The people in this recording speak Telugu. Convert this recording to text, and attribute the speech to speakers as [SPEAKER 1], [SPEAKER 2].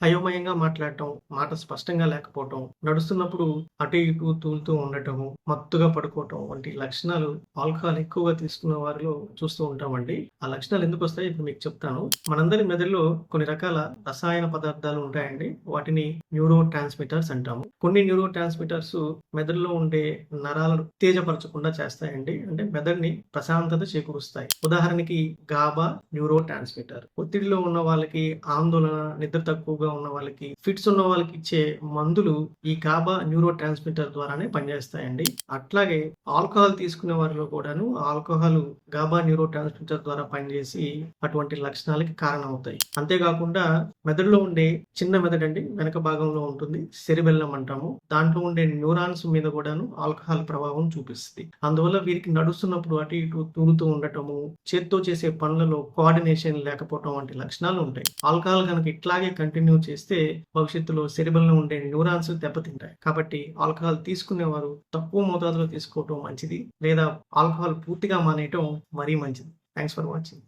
[SPEAKER 1] అయోమయంగా మాట్లాడటం, మాట స్పష్టంగా లేకపోవటం, నడుస్తున్నప్పుడు అటు ఇటు తూలుతూ ఉండటము, మత్తుగా పడుకోవటం వంటి లక్షణాలు ఆల్కహాల్ ఎక్కువగా తీసుకున్న వారిలో చూస్తూ ఉంటామండి. ఆ లక్షణాలు ఎందుకొస్తాయో ఇప్పుడు మీకు చెప్తాను. మనందరి మెదడులో కొన్ని రకాల రసాయన పదార్థాలు ఉంటాయండి. వాటిని న్యూరో ట్రాన్స్మిటర్స్ అంటాము. కొన్ని న్యూరో ట్రాన్స్మిటర్స్ మెదడులో ఉండే నరాలను ఉత్తేజపరచకుండా చేస్తాయండి. అంటే మెదడుని ప్రశాంతత చేకూరుస్తాయి. ఉదాహరణకి గాబా న్యూరో ట్రాన్స్మిటర్. ఒత్తిడిలో ఉన్న వాళ్ళకి, ఆందోళన, నిద్ర తక్కువగా ఉన్న వాళ్ళకి, ఫిట్స్ ఉన్న వాళ్ళకి ఇచ్చే మందులు ఈ గాబా న్యూరో ట్రాన్స్మిటర్ ద్వారానే పనిచేస్తాయండి. అట్లాగే ఆల్కహాల్ తీసుకునే వారిలో కూడాను ఆల్కహాల్ గాబా న్యూరో ట్రాన్స్మిటర్ ద్వారా పనిచేసి అటువంటి లక్షణాలకి కారణమవుతాయి. అంతేకాకుండా మెదడులో ఉండే చిన్న మెదడండి వెనక భాగంలో ఉంటుంది. సెరిబెల్లం అంటాము. దాంట్లో ఉండే న్యూరాన్స్ మీద కూడాను ఆల్కహాల్ ప్రభావం చూపిస్తుంది. అందువల్ల వీరికి నడుస్తున్నప్పుడు అటు ఇటు తూలుతూ ఉండటము, చేత్తో చేసే పనులలో కోఆర్డినేషన్ లేకపోవటం వంటి లక్షణాలు ఉంటాయి. ఆల్కహాల్ కనుక ఇట్లాగే కంటిన్యూ చేస్తే భవిష్యత్తులో సెరిబెల్లో ఉండే న్యూరాన్స్ దెబ్బతింటాయి. కాబట్టి ఆల్కహాల్ తీసుకునేవారు తక్కువ మోతాదులో తీసుకోవటం మంచిది. లేదా ఆల్కహాల్ పూర్తిగా మానేయటం మరీ మంచిది. Thanks for watching.